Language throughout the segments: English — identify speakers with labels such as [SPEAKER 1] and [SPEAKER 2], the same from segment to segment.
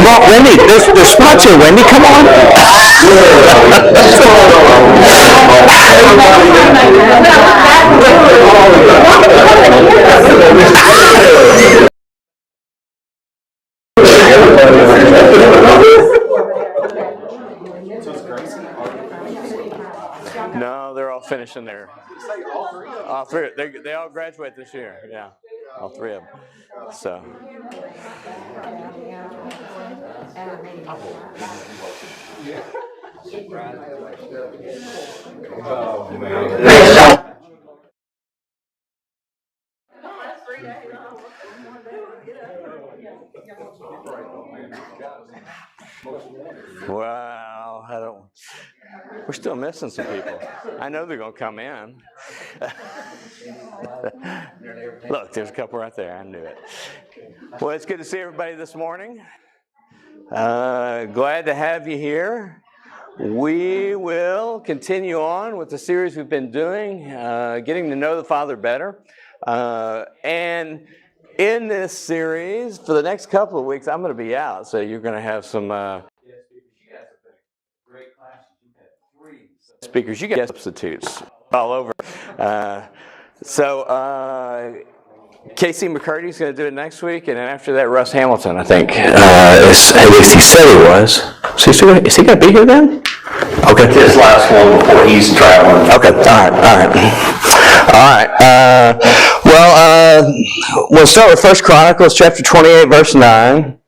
[SPEAKER 1] Come on, Wendy. There's spots here. Wendy, come on. No, they're all finishing there. All three. They all graduate this year. Yeah, all three of them. So. Wow, we're still missing some people. I know they're going to come in. Look, there's a couple right there. I knew it. Well, it's good to see everybody this morning. Glad to have you here. We will continue on with the series we've been doing, getting to know the Father better. And in this series, for the next couple of weeks, I'm going to be out, so you're going to have some great classes. You've had 3 speakers. You got substitutes all over. Casey McCurdy's going to do it next week, and then after that, Russ Hamilton, I think. At least he said he was. Is he going to be here then? Okay.
[SPEAKER 2] His last one before he's traveling.
[SPEAKER 1] Okay. All right. We'll start with 1 Chronicles chapter 28, verse 9.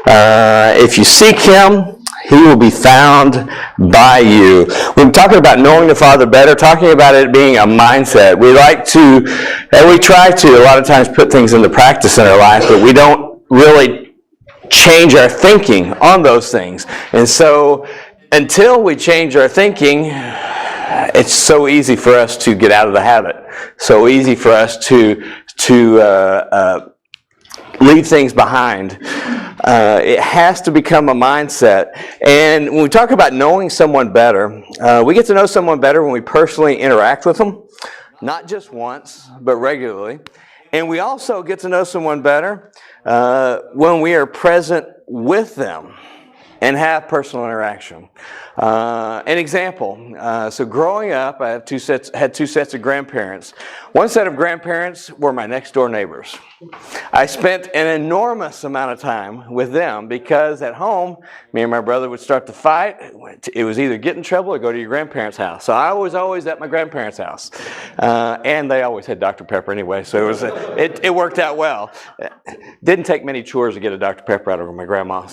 [SPEAKER 1] If you seek him, he will be found by you. We've been talking about knowing the Father better, talking about it being a mindset. We try to a lot of times put things into practice in our life, but we don't really change our thinking on those things. And so until we change our thinking, it's so easy for us to get out of the habit. So easy for us to leave things behind. It has to become a mindset. And when we talk about knowing someone better, we get to know someone better when we personally interact with them, not just once, but regularly. And we also get to know someone better when we are present with them and have personal interaction. An example, so growing up, I had two sets of grandparents. One set of grandparents were my next door neighbors. I spent an enormous amount of time with them because at home, me and my brother would start to fight. It was either get in trouble or go to your grandparents' house. So I was always at my grandparents' house. And they always had Dr. Pepper anyway, so it worked out well. Didn't take many chores to get a Dr. Pepper out of my grandma.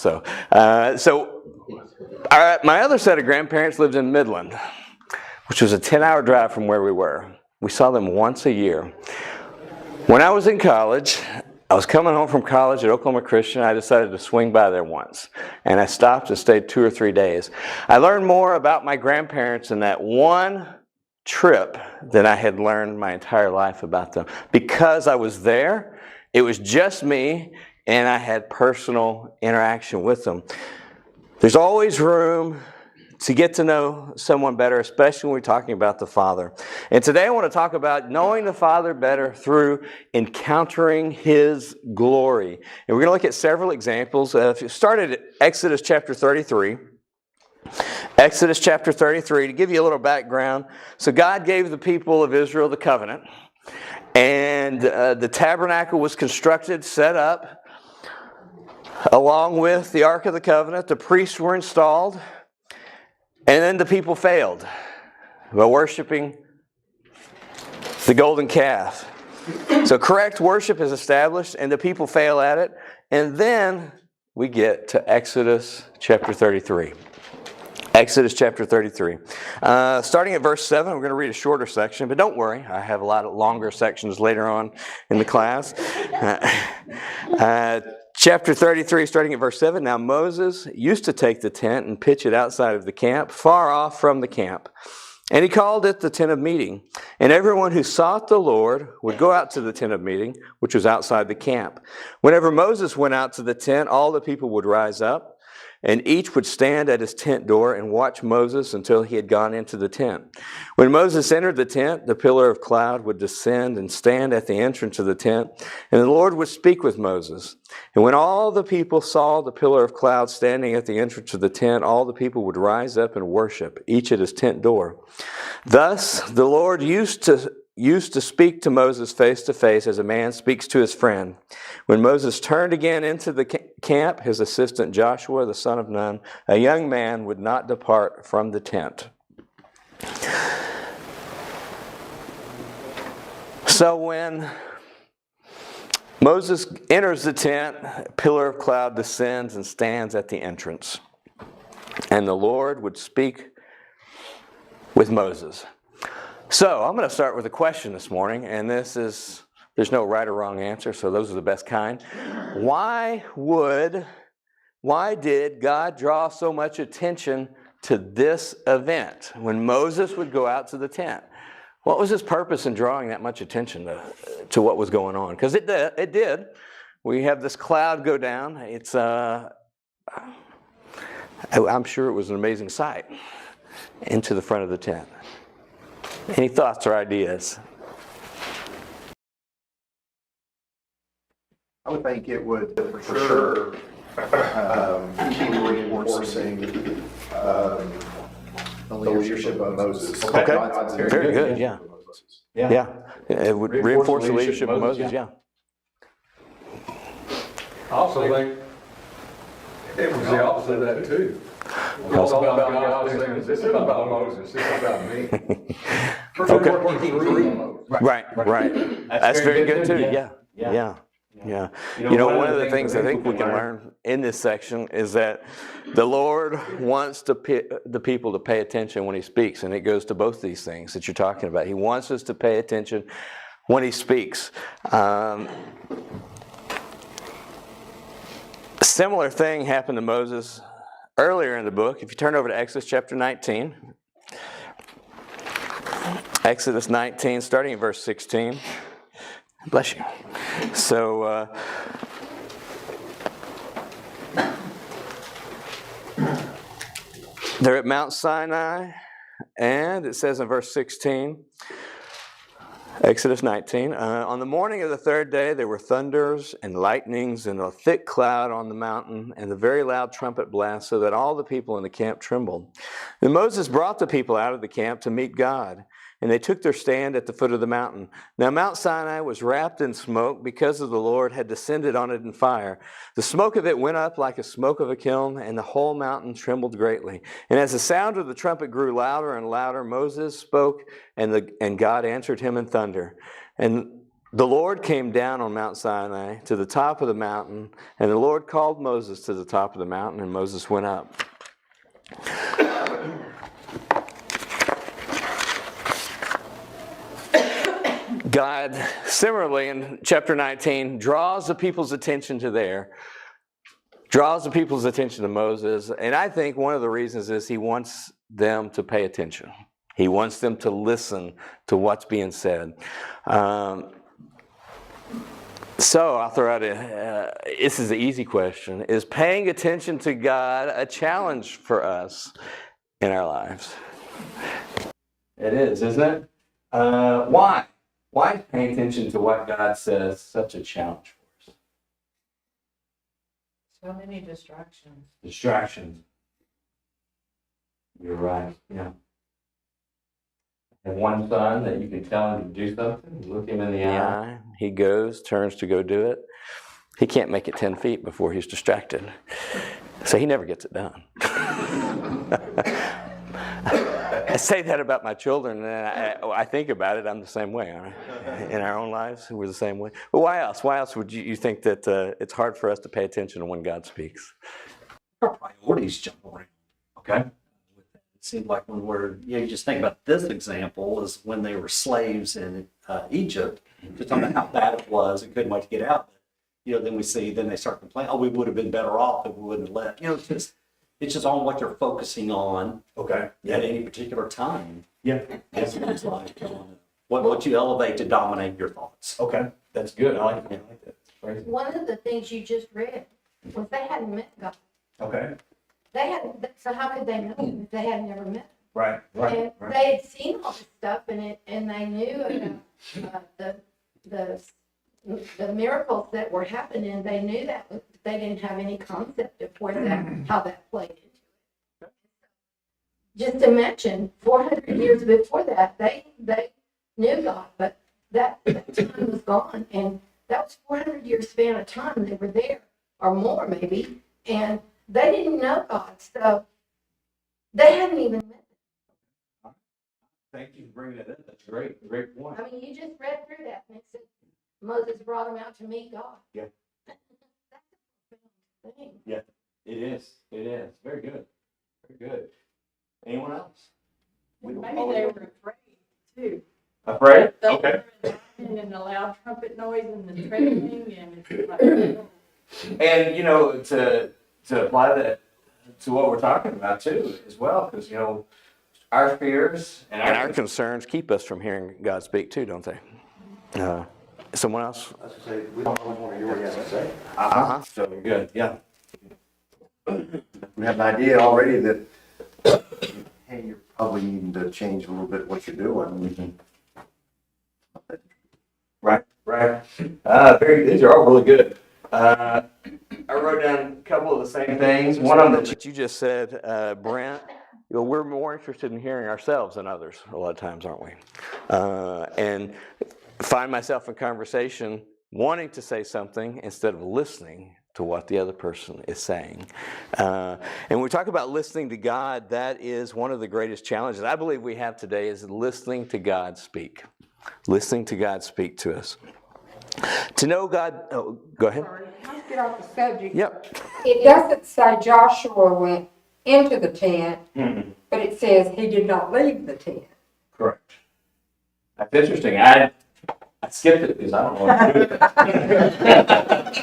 [SPEAKER 1] My other set of grandparents lived in Midland, which was a 10-hour drive from where we were. We saw them once a year. When I was in college, I was coming home from college at Oklahoma Christian. I decided to swing by there once, and I stopped and stayed 2 or 3 days. I learned more about my grandparents in that one trip than I had learned my entire life about them. Because I was there, it was just me, and I had personal interaction with them. There's always room to get to know someone better, especially when we're talking about the Father. And today I want to talk about knowing the Father better through encountering His glory. And we're going to look at several examples. If you started at Exodus chapter 33. Exodus chapter 33, to give you a little background. So God gave the people of Israel the covenant. And the tabernacle was constructed, set up. Along with the Ark of the Covenant, the priests were installed, and then the people failed by worshiping the golden calf. So correct worship is established, and the people fail at it, and then we get to Exodus chapter 33. Exodus chapter 33. Starting at verse 7, we're going to read a shorter section, but don't worry, I have a lot of longer sections later on in the class. Chapter 33, starting at verse 7. Now Moses used to take the tent and pitch it outside of the camp, far off from the camp. And he called it the tent of meeting. And everyone who sought the Lord would go out to the tent of meeting, which was outside the camp. Whenever Moses went out to the tent, all the people would rise up. and each would stand at his tent door and watch Moses until he had gone into the tent. When Moses entered the tent, the pillar of cloud would descend and stand at the entrance of the tent, and the Lord would speak with Moses. And when all the people saw the pillar of cloud standing at the entrance of the tent, all the people would rise up and worship, each at his tent door. Thus the Lord used to speak to Moses face to face as a man speaks to his friend. When Moses turned again into the camp, his assistant Joshua, the son of Nun, a young man, would not depart from the tent. So when Moses enters the tent, a pillar of cloud descends and stands at the entrance. And the Lord would speak with Moses. So I'm going to start with a question this morning, and there's no right or wrong answer, so those are the best kind. Why did God draw so much attention to this event when Moses would go out to the tent? What was his purpose in drawing that much attention to what was going on? Because it did. We have this cloud go down. I'm sure it was an amazing sight into the front of the tent. Any thoughts or ideas?
[SPEAKER 3] I would think it would, for sure, keep reinforcing the leadership of Moses.
[SPEAKER 1] Okay, very good, yeah. Yeah, it would reinforce the leadership of Moses, yeah.
[SPEAKER 4] I also think it was the opposite of that too. It's all about God saying, this isn't about Moses, this is about me.
[SPEAKER 1] Right. That's very good too, yeah. You know, one of the things I think we can learn in this section is that the Lord wants the people to pay attention when He speaks, and it goes to both these things that you're talking about. He wants us to pay attention when He speaks. Similar thing happened to Moses earlier in the book. If you turn over to Exodus chapter 19, Exodus 19, starting in verse 16. Bless you. So, they're at Mount Sinai, and it says in verse 16, Exodus 19, on the morning of the third day there were thunders and lightnings and a thick cloud on the mountain and a very loud trumpet blast, so that all the people in the camp trembled. Then Moses brought the people out of the camp to meet God, and they took their stand at the foot of the mountain. Now Mount Sinai was wrapped in smoke because of the Lord had descended on it in fire. The smoke of it went up like the smoke of a kiln, and the whole mountain trembled greatly. And as the sound of the trumpet grew louder and louder, Moses spoke, and God answered him in thunder. And the Lord came down on Mount Sinai to the top of the mountain, and the Lord called Moses to the top of the mountain, and Moses went up. God, similarly in chapter 19, draws the people's attention to Moses. And I think one of the reasons is He wants them to pay attention. He wants them to listen to what's being said. So I'll throw out this is the easy question. Is paying attention to God a challenge for us in our lives? It is, isn't it? Why? Why is paying attention to what God says such a challenge for us?
[SPEAKER 5] So many distractions.
[SPEAKER 1] Distractions. You're right, yeah. And one son that you can tell him to do something, look him in the eye, he goes, turns to go do it. He can't make it 10 feet before he's distracted. So he never gets it done. I say that about my children, and I think about it, I'm the same way. In our own lives, we're the same way. But why else? Why else would you think that it's hard for us to pay attention to when God speaks?
[SPEAKER 6] Our priorities jump around, okay? It seems like when you just think about this example is when they were slaves in Egypt, just talking about how bad it was and couldn't wait to get out. Then they start complaining, we would have been better off if we wouldn't have left. It's just on what you're focusing on at any particular time.
[SPEAKER 7] Yeah.
[SPEAKER 6] It's like what you elevate to dominate your thoughts.
[SPEAKER 7] Okay, that's good. I like that.
[SPEAKER 5] One of the things you just read was they hadn't met God.
[SPEAKER 7] Okay. they hadn't, so how could they know him if they had never met him?
[SPEAKER 1] Right,
[SPEAKER 7] And they had seen all this stuff and they knew about the miracles that were happening. They knew that, but they didn't have any concept of how that played into it. Just to mention, 400 years before that, they knew God, but that time was gone, and that was 400 years span of time they were there, or more maybe, and they didn't know God, so they hadn't even met him.
[SPEAKER 1] Thank you for bringing that in. That's a great point.
[SPEAKER 7] I mean, you just read through that, and it said Moses brought him out to meet God.
[SPEAKER 1] Yeah.
[SPEAKER 7] That's a profound thing.
[SPEAKER 1] Yeah, it is. Very good. Very good. Anyone else?
[SPEAKER 5] Maybe they were afraid too.
[SPEAKER 1] Afraid?
[SPEAKER 5] They
[SPEAKER 1] Okay.
[SPEAKER 5] were in the loud trumpet noise and the trembling and it's like,
[SPEAKER 1] And, you know, to apply that to what we're talking about too, as well, because, you know, our fears and our concerns keep us from hearing God speak too, don't they? Someone else?
[SPEAKER 3] I was gonna say, we don't always want to hear what he has to say.
[SPEAKER 1] Uh-huh. So good, yeah.
[SPEAKER 3] We have an idea already that, hey, you're probably needing to change a little bit what you're doing.
[SPEAKER 1] Right. These are all really good. I wrote down a couple of the same things. One of them that you just said, Brent, you know, we're more interested in hearing ourselves than others a lot of times, aren't we? And find myself in conversation wanting to say something instead of listening to what the other person is saying. And when we talk about listening to God, that is one of the greatest challenges I believe we have today, is listening to God speak. Listening to God speak to us. To know God, oh, go ahead.
[SPEAKER 8] Sorry, let's get off the subject.
[SPEAKER 1] Yep.
[SPEAKER 8] It doesn't say Joshua went into the tent, but it says he did not leave the tent.
[SPEAKER 1] Correct. That's interesting. I skipped it because I don't know what to do.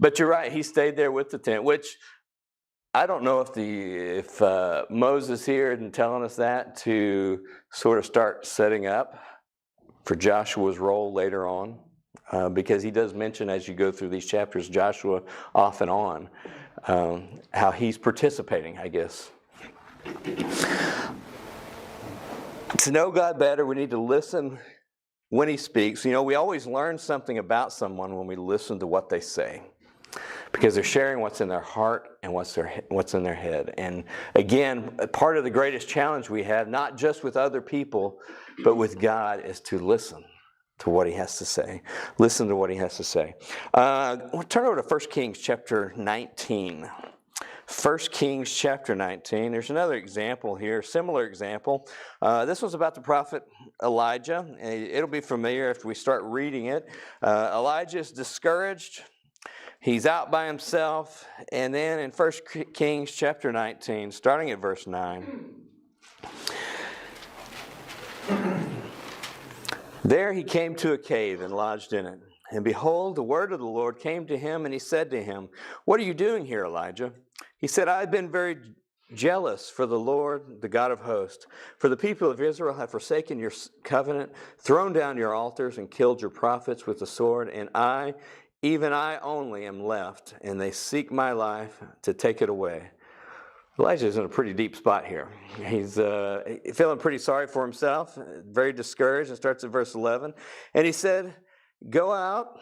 [SPEAKER 1] But you're right. He stayed there with the tent, which I don't know if Moses here isn't telling us that to sort of start setting up for Joshua's role later on, because he does mention as you go through these chapters, Joshua off and on, how he's participating, I guess. To know God better, we need to listen when he speaks. You know, we always learn something about someone when we listen to what they say, because they're sharing what's in their heart and what's in their head. And again, part of the greatest challenge we have, not just with other people, but with God, is to listen to what he has to say. Listen to what he has to say. We'll turn over to 1 Kings chapter 19. 1 Kings chapter 19. There's another example here, similar example. This was about the prophet Elijah. It'll be familiar after we start reading it. Elijah is discouraged. He's out by himself. And then in 1 Kings chapter 19, starting at verse 9, there he came to a cave and lodged in it. And behold, the word of the Lord came to him, and he said to him, "What are you doing here, Elijah?" He said, "I've been very jealous for the Lord, the God of hosts. For the people of Israel have forsaken your covenant, thrown down your altars, and killed your prophets with the sword. And I, even I only, am left, and they seek my life to take it away." Elijah's in a pretty deep spot here. He's feeling pretty sorry for himself, very discouraged. It starts at verse 11. And he said, "Go out,"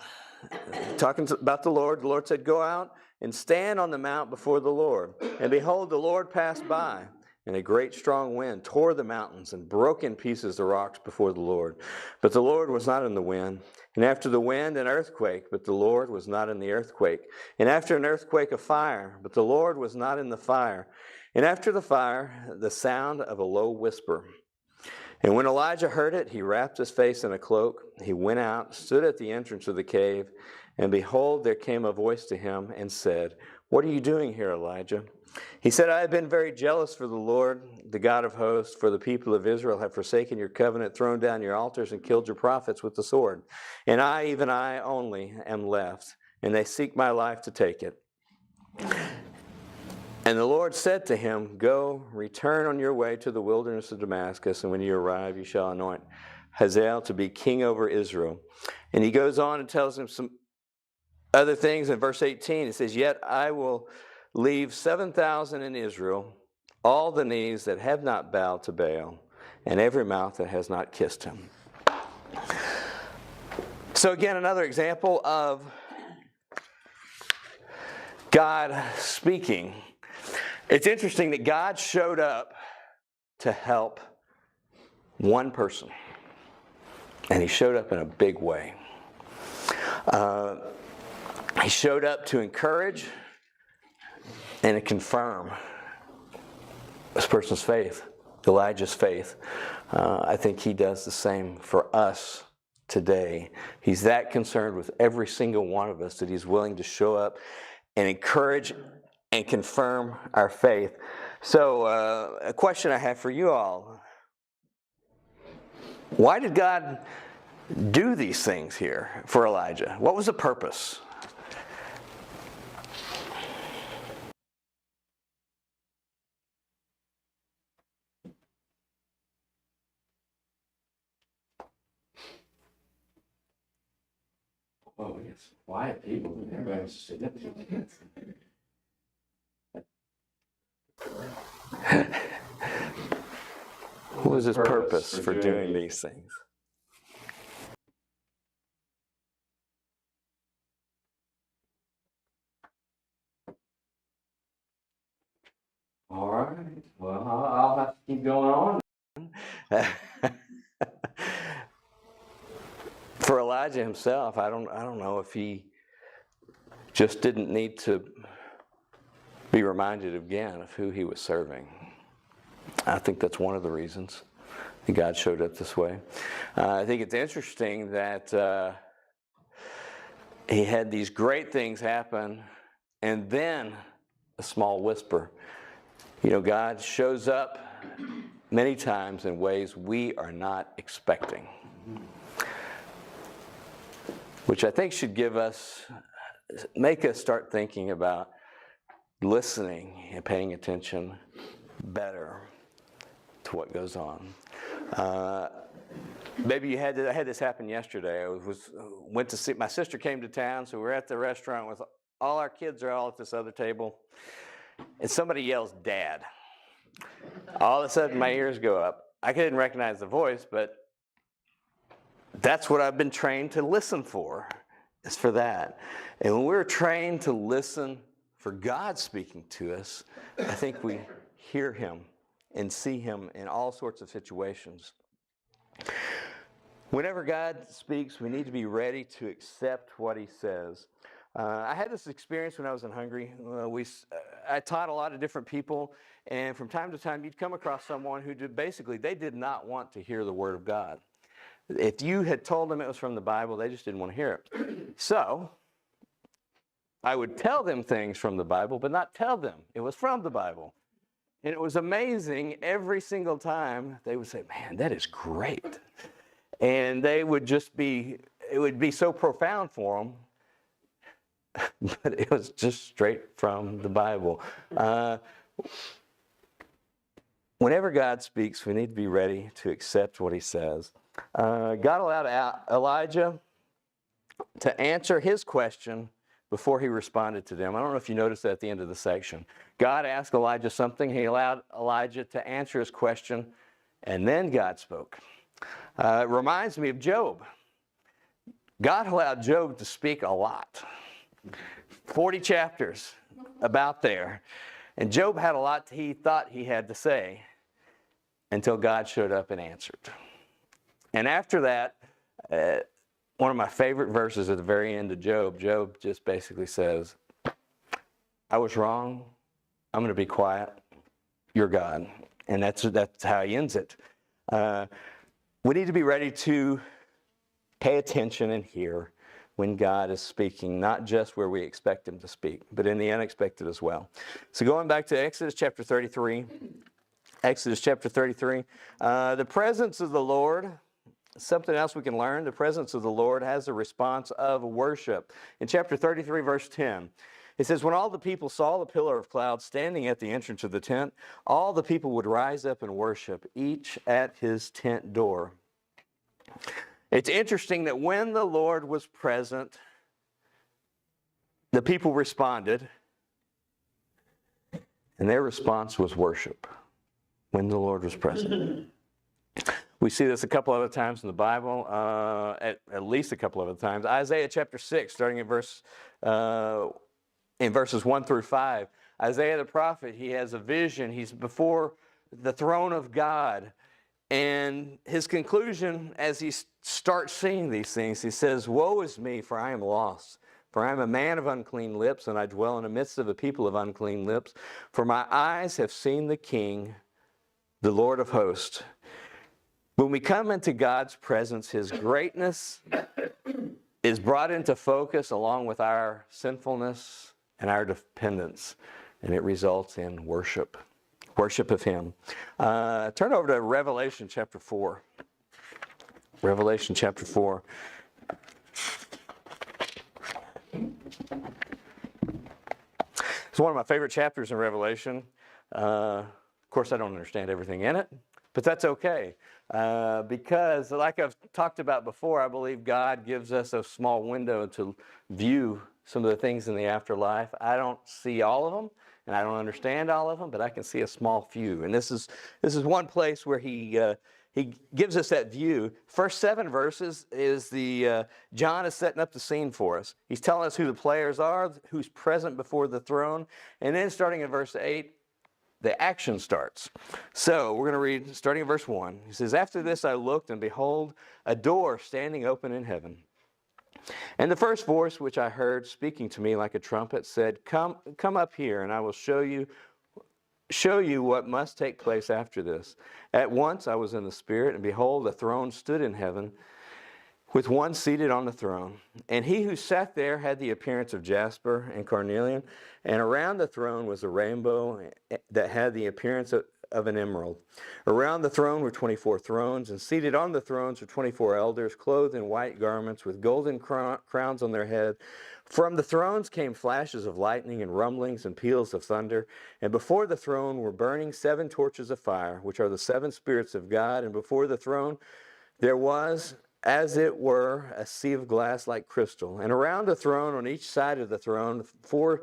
[SPEAKER 1] talking about the Lord. The Lord said, "Go out and stand on the mount before the Lord." And behold, the Lord passed by, and a great strong wind tore the mountains and broke in pieces the rocks before the Lord. But the Lord was not in the wind. And after the wind, an earthquake, but the Lord was not in the earthquake. And after an earthquake, a fire, but the Lord was not in the fire. And after the fire, the sound of a low whisper. And when Elijah heard it, he wrapped his face in a cloak. He went out, stood at the entrance of the cave, and behold, there came a voice to him and said, "What are you doing here, Elijah?" He said, "I have been very jealous for the Lord, the God of hosts, for the people of Israel have forsaken your covenant, thrown down your altars, and killed your prophets with the sword. And I, even I only, am left, and they seek my life to take it." And the Lord said to him, "Go, return on your way to the wilderness of Damascus, and when you arrive, you shall anoint Hazael to be king over Israel." And he goes on and tells him some other things in verse 18. It says, "Yet I will leave 7,000 in Israel, all the knees that have not bowed to Baal, and every mouth that has not kissed him." So again, another example of God speaking. It's interesting that God showed up to help one person, and he showed up in a big way. He showed up to encourage and to confirm this person's faith, Elijah's faith. I think he does the same for us today. He's that concerned with every single one of us that he's willing to show up and encourage and confirm our faith. So a question I have for you all: why did God do these things here for Elijah? What was the purpose? Oh, yes, quiet people. Everybody wants to sit down. What was his purpose for doing these things? All right. Well, I'll have to keep going on. For Elijah himself, I don't know if he just didn't need to be reminded again of who he was serving. I think that's one of the reasons that God showed up this way. I think it's interesting that he had these great things happen, and then a small whisper. You know, God shows up many times in ways we are not expecting, which I think should make us start thinking about listening and paying attention better to what goes on. Maybe I had this happen yesterday. Went to see, my sister came to town, so we're at the restaurant with all our kids are all at this other table, and somebody yells, "Dad." All of a sudden my ears go up. I couldn't recognize the voice, but that's what I've been trained to listen for, is for that. And when we're trained to listen for God speaking to us, I think we hear him and see him in all sorts of situations. Whenever God speaks, we need to be ready to accept what he says. I had this experience when I was in Hungary. I taught a lot of different people, and from time to time you'd come across someone who they did not want to hear the Word of God. If you had told them it was from the Bible, they just didn't want to hear it. So I would tell them things from the Bible, but not tell them it was from the Bible. And it was amazing. Every single time they would say, "Man, that is great." And it would be so profound for them, but it was just straight from the Bible. Whenever God speaks, we need to be ready to accept what he says. God allowed Elijah to answer his question before he responded to them. I don't know if you noticed that at the end of the section. God asked Elijah something. He allowed Elijah to answer his question, and then God spoke. It reminds me of Job. God allowed Job to speak a lot. 40 chapters about there. And Job had a lot he thought he had to say until God showed up and answered. And after that, one of my favorite verses at the very end of Job just basically says, "I was wrong. I'm going to be quiet. You're God." And that's how he ends it. We need to be ready to pay attention and hear when God is speaking, not just where we expect him to speak, but in the unexpected as well. So going back to Exodus chapter 33, the presence of the Lord, something else we can learn, the presence of the Lord has a response of worship. In chapter 33, verse 10, it says, "When all the people saw the pillar of cloud standing at the entrance of the tent, all the people would rise up and worship, each at his tent door." It's interesting that when the Lord was present, the people responded, and their response was worship when the Lord was present. We see this a couple other times in the Bible, at least a couple other times. Isaiah chapter 6, starting in verses 1 through 5. Isaiah the prophet, he has a vision. He's before the throne of God. And his conclusion, as he starts seeing these things, he says, "Woe is me, for I am lost. For I am a man of unclean lips, and I dwell in the midst of a people of unclean lips. For my eyes have seen the King, the Lord of hosts." When we come into God's presence, His greatness is brought into focus along with our sinfulness and our dependence, and it results in worship. Worship of Him. Turn over to Revelation chapter 4. Revelation chapter 4. It's one of my favorite chapters in Revelation. Of course, I don't understand everything in it, but that's okay. Because, like I've talked about before, I believe God gives us a small window to view some of the things in the afterlife. I don't see all of them, and I don't understand all of them, but I can see a small few. And this is one place where He gives us that view. First 7 verses is John is setting up the scene for us. He's telling us who the players are, who's present before the throne, and then starting in verse 8, the action starts. So we're going to read starting in verse 1. He says, "After this I looked, and behold, a door standing open in heaven. And the first voice which I heard speaking to me like a trumpet said, Come up here, and I will show you what must take place after this. At once I was in the Spirit, and behold, a throne stood in heaven, with one seated on the throne. And he who sat there had the appearance of jasper and carnelian, and around the throne was a rainbow that had the appearance of an emerald. Around the throne were 24 thrones, and seated on the thrones were 24 elders, clothed in white garments, with golden crowns on their head. From the thrones came flashes of lightning and rumblings and peals of thunder. And before the throne were burning 7 torches of fire, which are the 7 spirits of God. And before the throne there was, as it were, a sea of glass like crystal. And around the throne, on each side of the throne, 4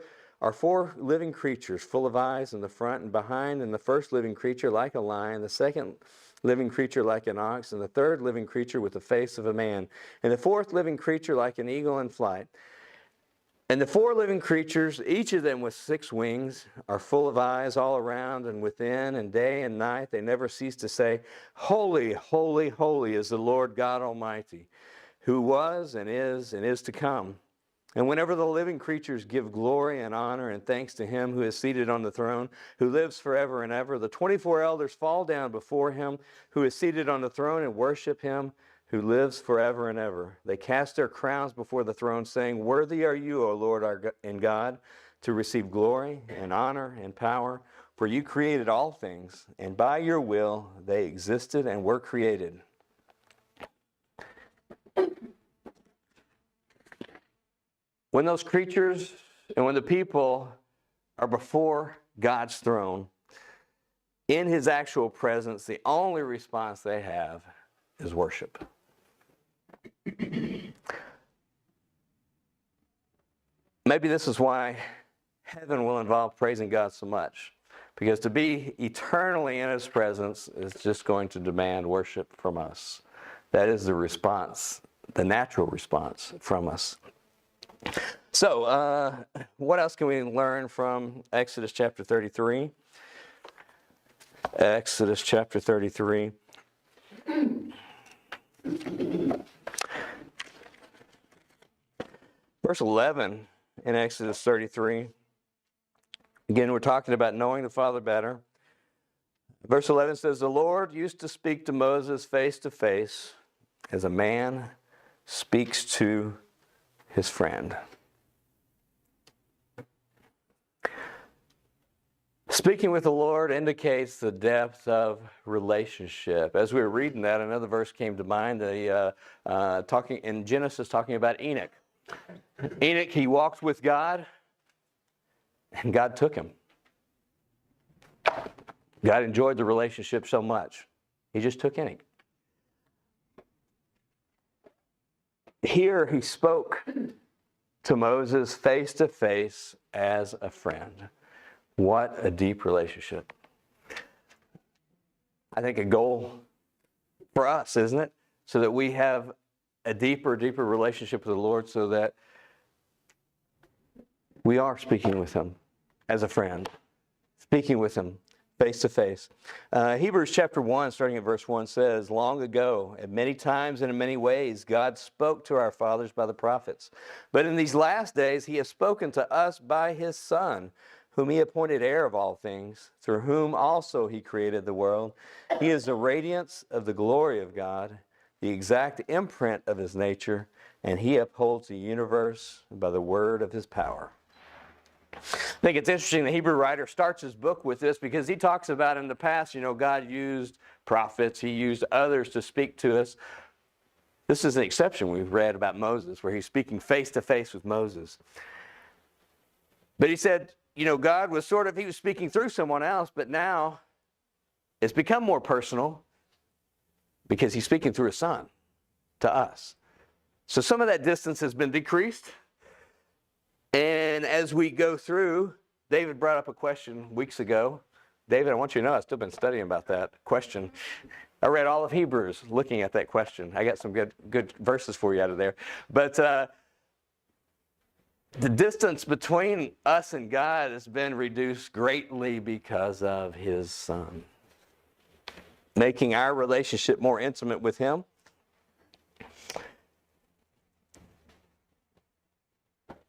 [SPEAKER 1] living creatures full of eyes in the front and behind, and the first living creature like a lion, the second living creature like an ox, and the third living creature with the face of a man, and the fourth living creature like an eagle in flight. And the 4 living creatures, each of them with 6 wings, are full of eyes all around and within, and day and night they never cease to say, Holy, holy, holy is the Lord God Almighty, who was and is to come. And whenever the living creatures give glory and honor and thanks to Him who is seated on the throne, who lives forever and ever, the 24 elders fall down before Him who is seated on the throne and worship Him who lives forever and ever. They cast their crowns before the throne, saying, Worthy are you, O Lord our and God, to receive glory and honor and power, for you created all things, and by your will they existed and were created. When those creatures and when the people are before God's throne, in His actual presence, the only response they have is worship. Maybe this is why heaven will involve praising God so much. Because to be eternally in His presence is just going to demand worship from us. That is the response, the natural response from us. So, what else can we learn from Exodus chapter 33? Exodus chapter 33. Verse 11 in Exodus 33. Again, we're talking about knowing the Father better. Verse 11 says, The Lord used to speak to Moses face to face as a man speaks to his friend. Speaking with the Lord indicates the depth of relationship. As we were reading that, another verse came to mind, talking in Genesis, talking about Enoch. Enoch, he walked with God, and God took him. God enjoyed the relationship so much, He just took Enoch. Here, He spoke to Moses face to face as a friend. What a deep relationship. I think a goal for us, isn't it? So that we have a deeper relationship with the Lord, so that we are speaking with Him as a friend, speaking with Him face to face. Hebrews chapter 1, starting at verse 1 says, "Long ago, at many times and in many ways, God spoke to our fathers by the prophets. But in these last days, He has spoken to us by His Son, whom He appointed heir of all things, through whom also He created the world. He is the radiance of the glory of God, the exact imprint of His nature, and He upholds the universe by the word of His power." I think it's interesting the Hebrew writer starts his book with this because he talks about in the past, God used prophets, He used others to speak to us. This is an exception we've read about Moses, where He's speaking face to face with Moses. But he said, God was He was speaking through someone else, but now it's become more personal because He's speaking through His Son to us. So some of that distance has been decreased. And as we go through, David brought up a question weeks ago. David, I want you to know I've still been studying about that question. I read all of Hebrews looking at that question. I got some good verses for you out of there. But the distance between us and God has been reduced greatly because of His Son, making our relationship more intimate with Him.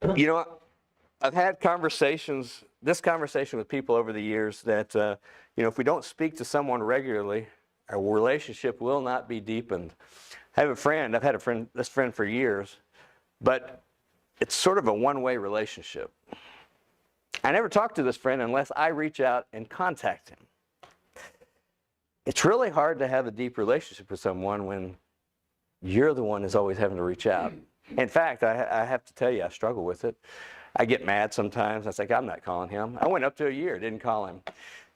[SPEAKER 1] I've had this conversation with people over the years that, if we don't speak to someone regularly, our relationship will not be deepened. I've had this friend for years, but it's sort of a one-way relationship. I never talk to this friend unless I reach out and contact him. It's really hard to have a deep relationship with someone when you're the one who's always having to reach out. In fact, I have to tell you, I struggle with it. I get mad sometimes. I think I'm not calling him. I went up to a year, didn't call him.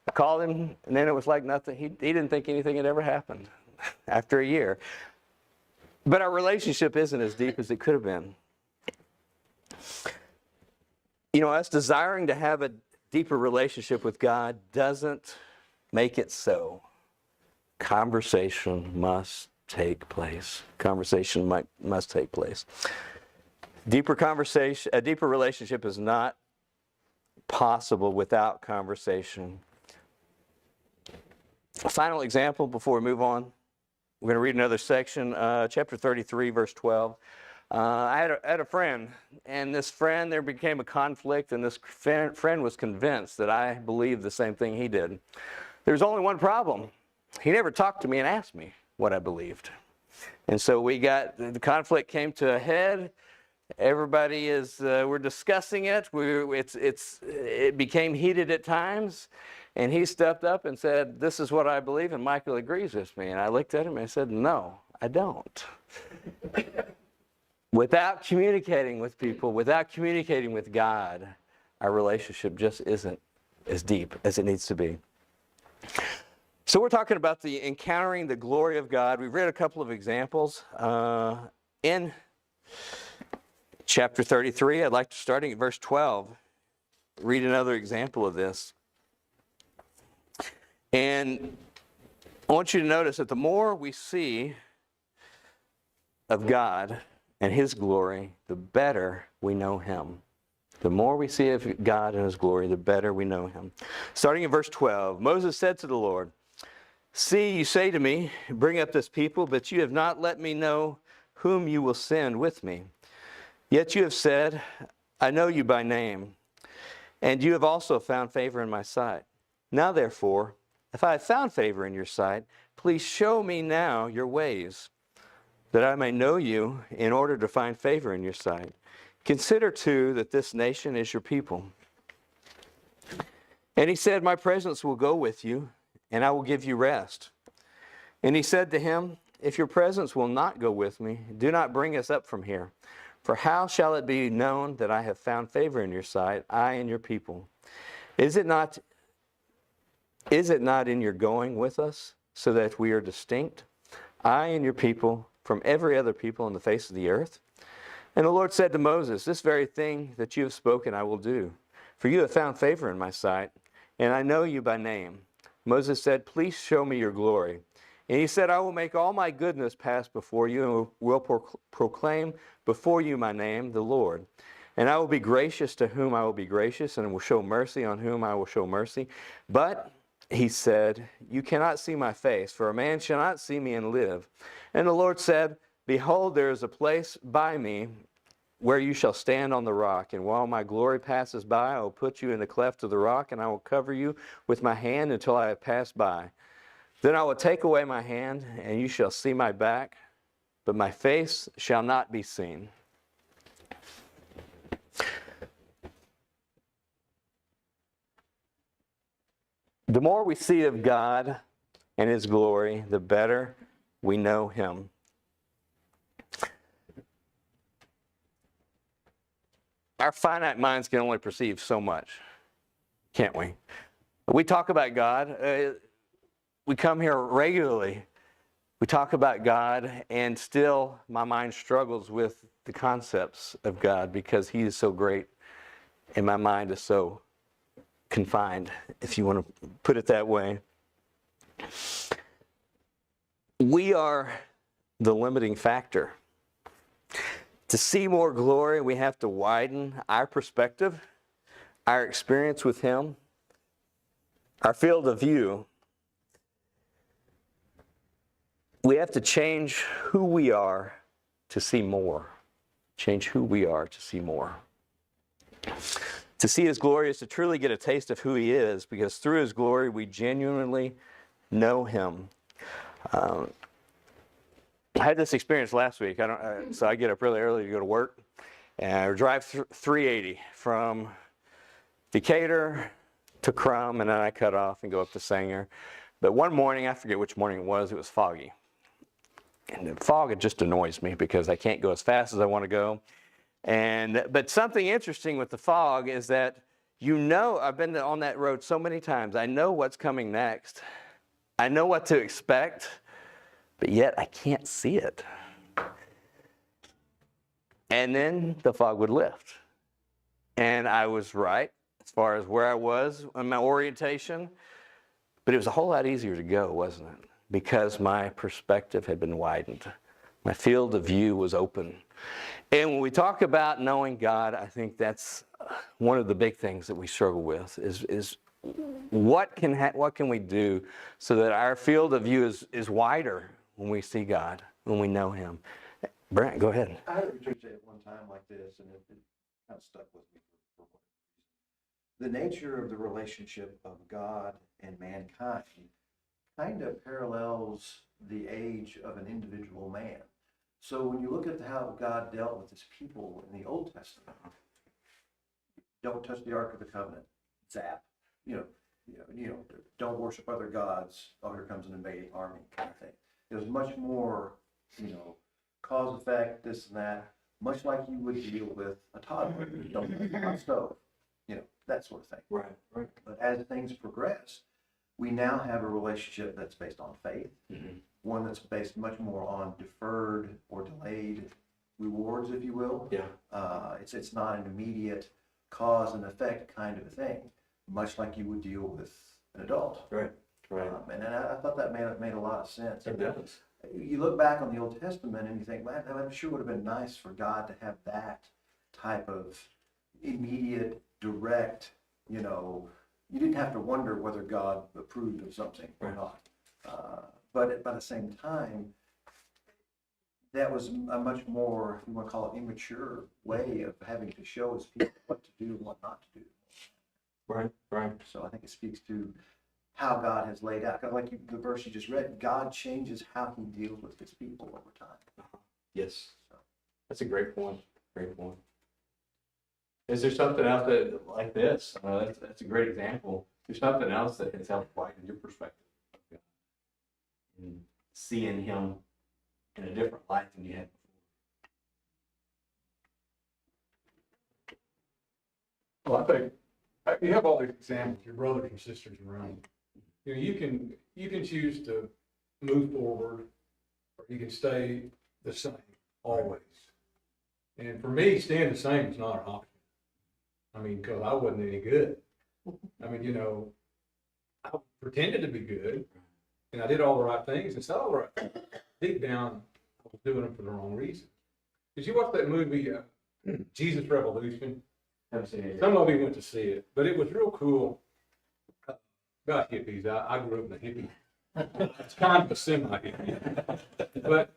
[SPEAKER 1] I called him, and then it was like nothing. He didn't think anything had ever happened after a year. But our relationship isn't as deep as it could have been. Us desiring to have a deeper relationship with God doesn't make it so. Conversation must take place. Conversation must take place. A deeper relationship is not possible without conversation. A final example before we move on. We're going to read another section, chapter 33, verse 12. I had a friend, and this friend, there became a conflict, and this friend was convinced that I believed the same thing he did. There's only one problem. He never talked to me and asked me what I believed. And so the conflict came to a head. Everybody we're discussing it. It became heated at times. And he stepped up and said, "This is what I believe," and Michael agrees with me. And I looked at him and I said, "No, I don't." Without communicating with people, without communicating with God, our relationship just isn't as deep as it needs to be. So we're talking about the encountering the glory of God. We've read a couple of examples in chapter 33. I'd like to, starting at verse 12, read another example of this. And I want you to notice that the more we see of God and His glory, the better we know Him. The more we see of God and His glory, the better we know Him. Starting in verse 12, Moses said to the Lord, "See, you say to me, bring up this people, but you have not let me know whom you will send with me. Yet you have said, I know you by name, and you have also found favor in my sight. Now therefore, if I have found favor in your sight, please show me now your ways, that I may know you in order to find favor in your sight. Consider too that this nation is your people." And he said, "My presence will go with you, and I will give you rest." And he said to him, "If your presence will not go with me, do not bring us up from here. For how shall it be known that I have found favor in your sight, I and your people? Is it not in your going with us, so that we are distinct, I and your people, from every other people on the face of the earth?" And the Lord said to Moses, "This very thing that you have spoken I will do, for you have found favor in my sight, and I know you by name." Moses said, "Please show me your glory." And he said, "I will make all my goodness pass before you, and will proclaim before you my name, the Lord. And I will be gracious to whom I will be gracious, and will show mercy on whom I will show mercy. But," he said, "you cannot see my face, for a man shall not see me and live." And the Lord said, "Behold, there is a place by me where you shall stand on the rock. And while my glory passes by, I will put you in the cleft of the rock, and I will cover you with my hand until I have passed by. Then I will take away my hand, and you shall see my back, but my face shall not be seen." The more we see of God and His glory, the better we know Him. Our finite minds can only perceive so much, can't we? We talk about God. We come here regularly. We talk about God, and still my mind struggles with the concepts of God because He is so great, and my mind is so confined, if you want to put it that way. We are the limiting factor. To see more glory, we have to widen our perspective, our experience with Him, our field of view. We have to change who we are to see more. Change who we are to see more. To see His glory is to truly get a taste of who He is, because through His glory we genuinely know Him. I had this experience last week. So I get up really early to go to work, and I drive 380 from Decatur to Crum, and then I cut off and go up to Sanger. But one morning, I forget which morning it was foggy. And the fog, it just annoys me because I can't go as fast as I want to go. But something interesting with the fog is that, I've been on that road so many times. I know what's coming next. I know what to expect, but yet I can't see it. And then the fog would lift. And I was right as far as where I was in my orientation. But it was a whole lot easier to go, wasn't it? Because my perspective had been widened. My field of view was open. And when we talk about knowing God, I think that's one of the big things that we struggle with is what can we do so that our field of view is wider when we see God, when we know Him. Brent, go ahead.
[SPEAKER 3] I heard a preacher at one time like this, and it kind of stuck with me for one reason. The nature of the relationship of God and mankind kind of parallels the age of an individual man. So when you look at how God dealt with His people in the Old Testament, don't touch the Ark of the Covenant, zap. Don't worship other gods. Oh, here comes an invading army, kind of thing. It was much more, cause effect, this and that, much like you would deal with a toddler. Don't touch the hot stove, that sort of thing.
[SPEAKER 6] Right.
[SPEAKER 3] But as things progress, we now have a relationship that's based on faith, one that's based much more on deferred or delayed rewards, if you will.
[SPEAKER 6] Yeah.
[SPEAKER 3] It's not an immediate cause and effect kind of a thing, much like you would deal with an adult.
[SPEAKER 6] Right.
[SPEAKER 3] And I thought that made a lot of sense.
[SPEAKER 6] It does.
[SPEAKER 3] You look back on the Old Testament and you think, man, that sure would have been nice for God to have that type of immediate, direct, you didn't have to wonder whether God approved of something or not. But by the same time, that was a much more, if you want to call it, immature way of having to show His people what to do and what not to do.
[SPEAKER 6] Right.
[SPEAKER 3] So I think it speaks to how God has laid out. Like the verse you just read, God changes how He deals with His people over time.
[SPEAKER 6] Yes. That's a great point. Is there something else that, like this? That's a great example. There's something else that has helped widen your perspective of God and seeing Him in a different light than you had before.
[SPEAKER 4] Well, I think you have all these examples, your brothers and sisters around. You can choose to move forward, or you can stay the same always. And for me, staying the same is not an option. I mean, because I wasn't any good. I mean, you know, I pretended to be good, and I did all the right things and said all the right things. Deep down, I was doing them for the wrong reason. Did you watch that movie, Jesus Revolution? Some of you went to see it, but it was real cool about hippies. I grew up in a hippie. It's kind of a semi-hippie. But,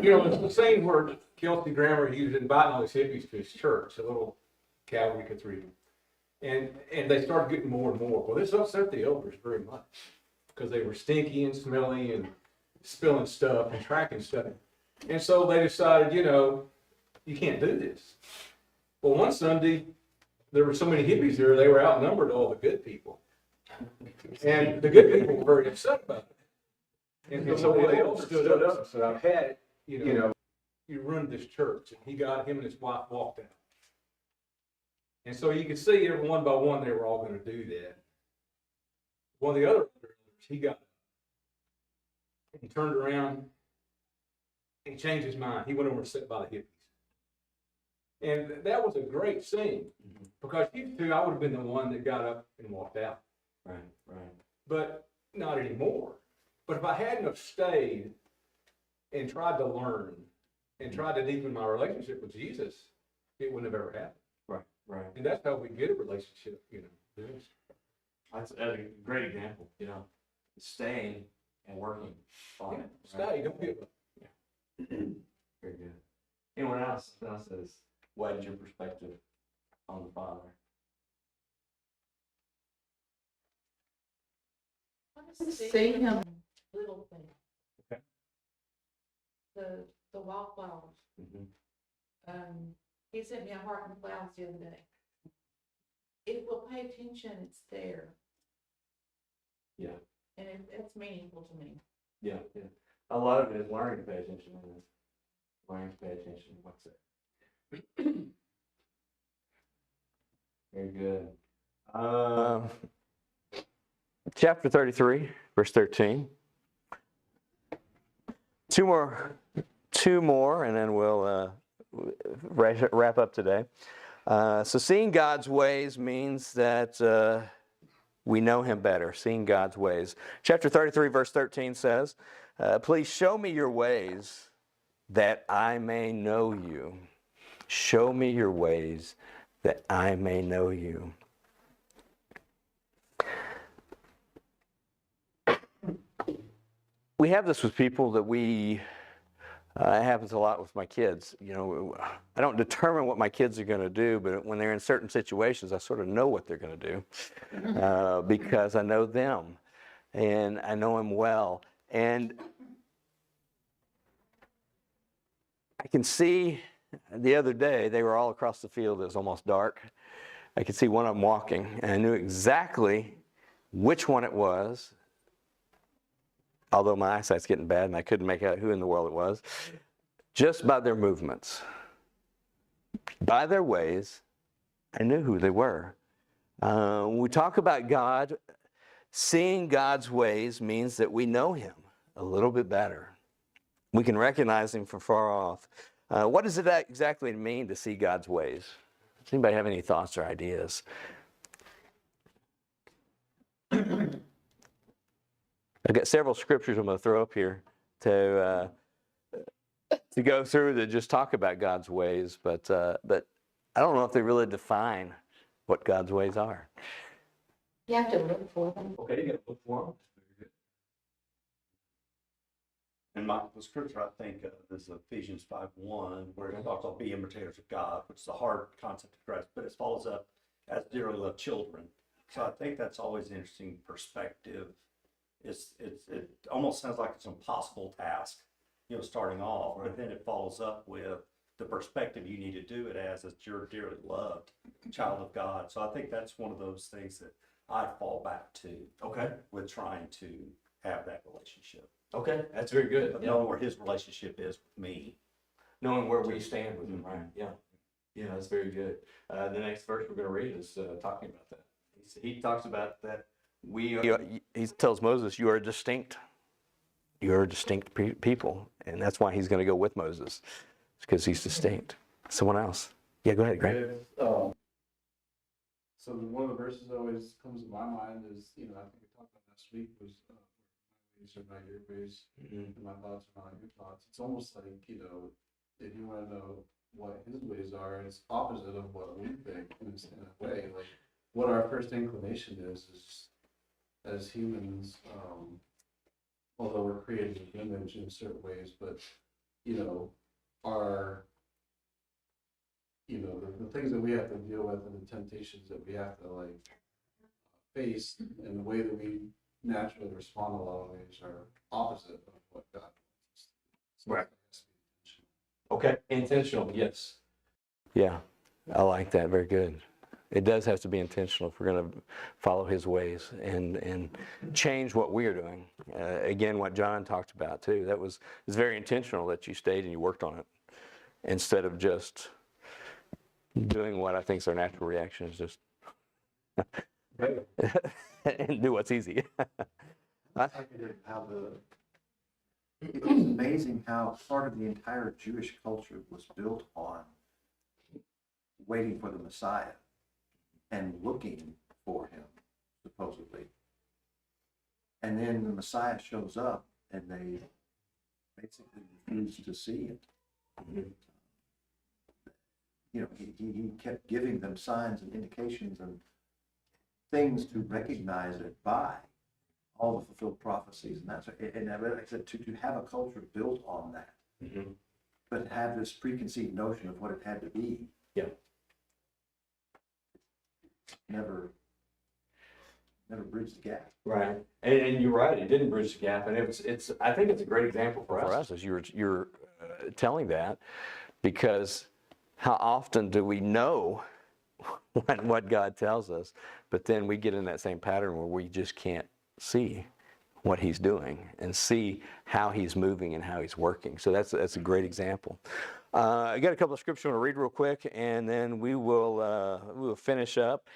[SPEAKER 4] you know, it's the same where Kelsey Grammer, he was inviting all these hippies to his church, a little Calvary cathedral. And they started getting more and more. Well, this upset the elders very much because they were stinky and smelly and spilling stuff and tracking stuff. And so they decided, you know, you can't do this. Well, one Sunday, there were so many hippies there, they were outnumbered all the good people. And the good people were very upset about it. And so they all stood up and said, I've had it, you know, you ruined this church. And him and his wife walked out. And so you could see every one by one, they were all going to do that. One of the other elders, he got up. He turned around and he changed his mind. He went over and sat by the hippies. And that was a great scene because used to, I would have been the one that got up and walked out.
[SPEAKER 1] Right.
[SPEAKER 4] But not anymore. But if I hadn't have stayed and tried to learn and tried to deepen my relationship with Jesus, it wouldn't have ever happened.
[SPEAKER 1] Right.
[SPEAKER 4] And that's how we get a relationship, you know.
[SPEAKER 9] That's a great example, you know, staying and working on
[SPEAKER 4] Yeah,
[SPEAKER 9] it.
[SPEAKER 4] stay, don't give up.
[SPEAKER 9] Very good. Anyone else that has widened your perspective on the Father?
[SPEAKER 5] See him, little things.
[SPEAKER 9] Okay.
[SPEAKER 5] The wildflowers. He sent me a heart and clouds the other day. If we'll pay attention, it's there.
[SPEAKER 9] Yeah.
[SPEAKER 5] And it's meaningful to me.
[SPEAKER 9] Yeah. A lot of it is learning to pay attention. Learning to pay attention. What's it? Very good.
[SPEAKER 1] Chapter 33, verse 13. Two more, and then we'll wrap up today. So seeing God's ways means that we know him better, seeing God's ways. Chapter 33, verse 13 says, please show me your ways that I may know you. Show me your ways that I may know you. We have this with people that it happens a lot with my kids. You know, I don't determine what my kids are going to do, but when they're in certain situations, I sort of know what they're going to do because I know them and I know them well. And I can see the other day, they were all across the field. It was almost dark. I could see one of them walking, and I knew exactly which one it was, although my eyesight's getting bad and I couldn't make out who in the world it was, just by their movements. By their ways, I knew who they were. When we talk about God, seeing God's ways means that we know him a little bit better. We can recognize him from far off. What does it exactly mean to see God's ways? Does anybody have any thoughts or ideas? I've got several scriptures I'm going to throw up here to go through that just talk about God's ways, but I don't know if they really define what God's ways are.
[SPEAKER 7] You have to look for them.
[SPEAKER 9] Okay, you got to look for them.
[SPEAKER 6] And the scripture I think of is Ephesians 5:1, where it talks about be imitators of God, which is a hard concept to grasp, but it follows up as dearly loved children. So I think that's always an interesting perspective. It almost sounds like it's an impossible task, you know, starting off, but then it follows up with the perspective you need to do it as you're dearly loved child of God. So I think that's one of those things that I fall back to.
[SPEAKER 9] Okay.
[SPEAKER 6] With trying to have that relationship.
[SPEAKER 9] Okay, that's very good.
[SPEAKER 6] But knowing where his relationship is with me.
[SPEAKER 9] Knowing where we stand with him, right? Yeah, that's very good. The next verse we're going to read is talking about that. He talks about that
[SPEAKER 1] He tells Moses, you are distinct. You are a distinct people. And that's why he's going to go with Moses, because he's distinct. Someone else. Yeah, go ahead, Greg.
[SPEAKER 10] So one of the verses that always comes to my mind is, I think we talked about last week was, my ways are not your ways, and my thoughts are not your thoughts. It's almost like, if you want to know what his ways are, it's opposite of what we think in a way. Like, what our first inclination is as humans, although we're created in image in certain ways, but, our the things that we have to deal with and the temptations that we have to face and the way that we naturally respond in a lot of ways are opposite of what God wants. So
[SPEAKER 9] Right.
[SPEAKER 10] it has to be intentional.
[SPEAKER 9] Okay, intentional, yes.
[SPEAKER 1] Yeah, I like that. Very good. It does have to be intentional if we're going to follow his ways and change what we are doing. Again, what John talked about too. It's very intentional that you stayed and you worked on it instead of just doing what I think is our natural reaction is just and do what's easy.
[SPEAKER 3] It's amazing how part of the entire Jewish culture was built on waiting for the Messiah and looking for him, supposedly. And then the Messiah shows up and they basically refuse to see it. He kept giving them signs and indications and things to recognize it by all the fulfilled prophecies. And like I said, to have a culture built on that, but have this preconceived notion of what it had to be.
[SPEAKER 9] Yeah.
[SPEAKER 3] Never bridged the gap.
[SPEAKER 9] Right, and you're right. It didn't bridge the gap, and it's. I think it's a great example for
[SPEAKER 1] For
[SPEAKER 9] us.
[SPEAKER 1] us, as you're telling that, because how often do we know what God tells us, but then we get in that same pattern where we just can't see what he's doing and see how he's moving and how he's working. So that's a great example. I got a couple of scriptures I want to read real quick, and then we will finish up.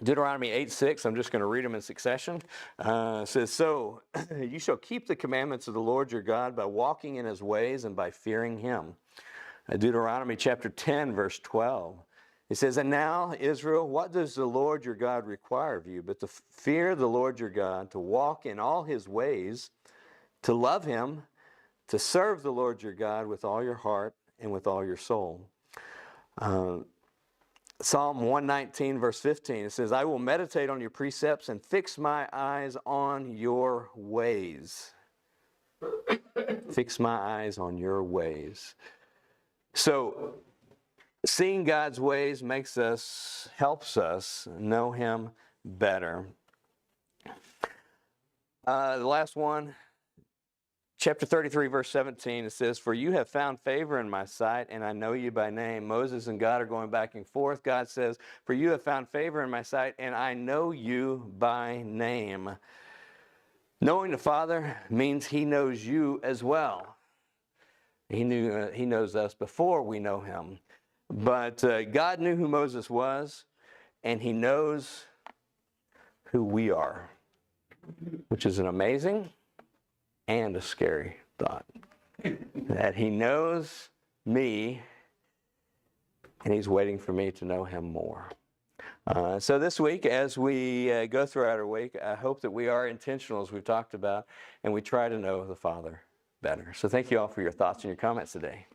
[SPEAKER 1] Deuteronomy 8:6, I'm just going to read them in succession. It says, "So you shall keep the commandments of the Lord your God by walking in his ways and by fearing him." Deuteronomy chapter 10, verse 12. It says, "And now, Israel, what does the Lord your God require of you? But to fear the Lord your God, to walk in all his ways, to love him, to serve the Lord your God with all your heart and with all your soul." Psalm 119, verse 15, it says, "I will meditate on your precepts and fix my eyes on your ways." Fix my eyes on your ways. So, seeing God's ways helps us know him better. The last one, chapter 33, verse 17, it says, "For you have found favor in my sight, and I know you by name." Moses and God are going back and forth. God says, "For you have found favor in my sight, and I know you by name." Knowing the Father means he knows you as well. He knows us before we know him. But God knew who Moses was, and he knows who we are, which is an amazing and a scary thought. That he knows me, and he's waiting for me to know him more. So this week, as we go throughout our week, I hope that we are intentional, as we've talked about, and we try to know the Father better. So thank you all for your thoughts and your comments today.